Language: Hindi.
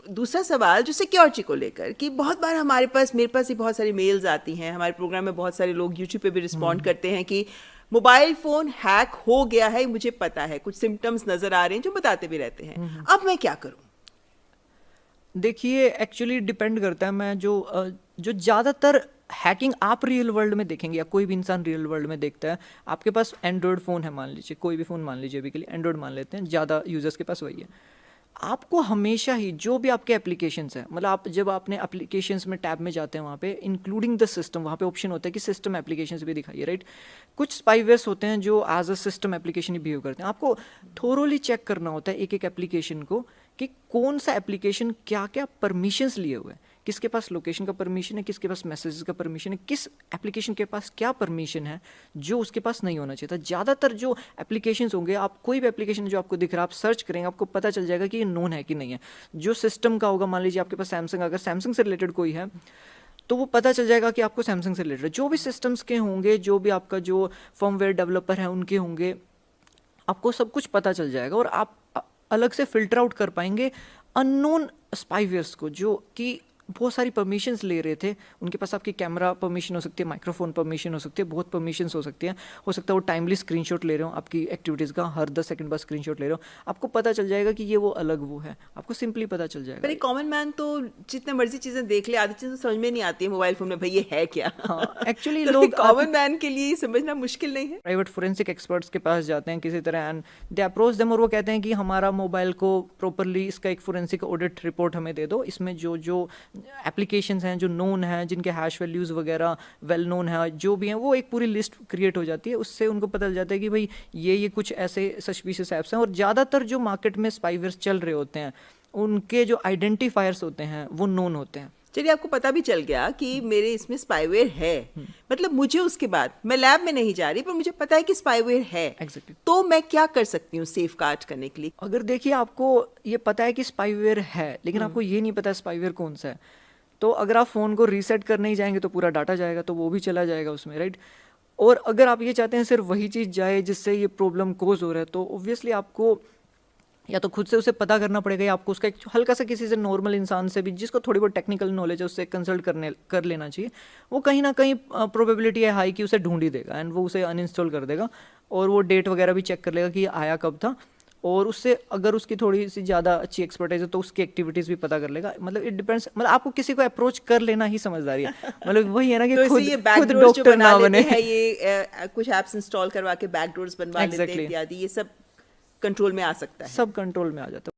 दूसरा सवाल जो सिक्योरिटी को लेकर कि बहुत बार हमारे पास मेरे पास ही बहुत सारी मेल्स आती हैं, हमारे प्रोग्राम में बहुत सारे लोग यूट्यूब पे भी रिस्पॉन्ड करते हैं कि मोबाइल फ़ोन हैक हो गया है, मुझे पता है, कुछ सिम्टम्स नज़र आ रहे हैं जो बताते भी रहते हैं, अब मैं क्या करूं? देखिए एक्चुअली डिपेंड करता है। मैं जो ज़्यादातर हैकिंग आप रियल वर्ल्ड में देखेंगे या कोई भी इंसान रियल वर्ल्ड में देखता है, आपके पास एंड्रॉयड फ़ोन है, मान लीजिए कोई भी फ़ोन मान लीजिए, अभी के लिए एंड्रॉयड मान लेते हैं, ज़्यादा यूजर्स के पास वही है। आपको हमेशा ही जो भी आपके एप्लीकेशंस हैं, मतलब आप जब अपने एप्लीकेशंस में टैब में जाते हैं, वहाँ पे इंक्लूडिंग द सिस्टम, वहाँ पे ऑप्शन होता है कि सिस्टम एप्लीकेशंस भी दिखाइए, राइट। कुछ स्पाईवेयर्स होते हैं जो एज अ सिस्टम एप्लीकेशन ही बिहेव करते हैं। आपको थोरोली चेक करना होता है एक एक एप्लीकेशन को कि कौन सा एप्लीकेशन क्या क्या परमिशंस लिए हुए हैं, किसके पास लोकेशन का परमिशन है, किसके पास मैसेजेस का परमिशन है, किस एप्लीकेशन के पास क्या परमिशन है जो उसके पास नहीं होना चाहिए था। ज़्यादातर जो एप्लीकेशंस होंगे, आप कोई भी एप्लीकेशन जो आपको दिख रहा है, आप सर्च करेंगे, आपको पता चल जाएगा कि ये नोन है कि नहीं है। जो सिस्टम का होगा, मान लीजिए आपके पास सैमसंग, अगर सैमसंग से रिलेटेड कोई है तो वो पता चल जाएगा कि आपको सैमसंग से रिलेटेड जो भी सिस्टम्स के होंगे, जो भी आपका जो फर्मवेयर डेवलपर है उनके होंगे, आपको सब कुछ पता चल जाएगा और आप अलग से फिल्टर आउट कर पाएंगे अननोन स्पाईवेयर्स को, जो कि बहुत सारी परमिशंस ले रहे थे। उनके पास आपकी कैमरा परमिशन हो सकती है, माइक्रोफोन परमिशन हो सकती है, बहुत परमिशंस हो सकती हैं। हो सकता है वो टाइमली स्क्रीनशॉट ले रहे हो आपकी एक्टिविटीज़ का, हर 10 सेकंड बाद स्क्रीनशॉट ले रहे हो, आपको पता चल जाएगा कि ये वो अलग वो है, आपको सिंपली पता चल जाएगा। पर एक कॉमन मैन तो जितने मर्जी चीज़ें देख ले, आधी चीज़ें समझ में नहीं आती है मोबाइल फ़ोन में, भाई ये है क्या? हाँ, एक्चुअली तो लोग कॉमन मैन के लिए समझना मुश्किल नहीं है? प्राइवेट फोरेंसिक एक्सपर्ट्स के पास जाते हैं किसी तरह, एंड दे अप्रोच देम, और वो कहते हैं कि हमारा मोबाइल को प्रॉपरली इसका एक फोरेंसिक ऑडिट रिपोर्ट हमें दे दो, इसमें जो जो एप्लीकेशंस हैं जो नोन हैं, जिनके हैश वैल्यूज़ वगैरह वेल नोन है, जो भी हैं, वो एक पूरी लिस्ट क्रिएट हो जाती है। उससे उनको पता चल जाता है कि भाई ये कुछ ऐसे सस्पिशियस ऐप्स हैं। और ज़्यादातर जो मार्केट में स्पाईवेयर्स चल रहे होते हैं, उनके जो आइडेंटिफायर्स होते हैं वो नोन होते हैं। चलिए, आपको पता भी चल गया कि मेरे इसमें स्पाईवेयर है, मतलब मुझे उसके बाद मैं लैब में नहीं जा रही पर मुझे पता है कि स्पाईवेयर है, Exactly. तो मैं क्या कर सकती हूँ सेफ गार्ड करने के लिए? अगर देखिए आपको ये पता है कि स्पाईवेयर है, लेकिन आपको ये नहीं पता स्पाईवेयर कौन सा है, तो अगर आप फ़ोन को रीसेट करने ही जाएंगे तो पूरा डाटा जाएगा, तो वो भी चला जाएगा उसमें, राइट। और अगर आप ये चाहते हैं सिर्फ वही चीज़ जाए जिससे ये प्रॉब्लम कोज हो रहा है, तो ऑब्वियसली आपको या तो खुद से उसे पता करना पड़ेगा, या आपको उसका एक हल्का सा किसी से नॉर्मल इंसान से भी जिसको थोड़ी बहुत टेक्निकल नॉलेज है उससे कंसल्ट कर लेना चाहिए। वो कहीं ना कहीं प्रोबेबिलिटी है हाई कि उसे ढूंढ ही देगा, एंड वो उसे अनइंस्टॉल कर देगा, और वो डेट वगैरह भी चेक कर लेगा कि ये आया कब था, और उससे अगर उसकी थोड़ी सी ज़्यादा अच्छी एक्सपर्टाइज है तो उसकी एक्टिविटीज़ भी पता कर लेगा। मतलब इट डिपेंड्स, मतलब आपको किसी को अप्रोच कर लेना ही समझदारी है। मतलब वही है ना कि तो खुद ये खुद बैकडोर्स जो डॉक्टर बना ना लेते बने। हैं, ये कुछ ऐप्स इंस्टॉल करवा के बैकडोर्स बनवा लेते हैं Exactly. इत्यादि, ये सब कंट्रोल में आ सकता है? सब कंट्रोल में आ जाता है।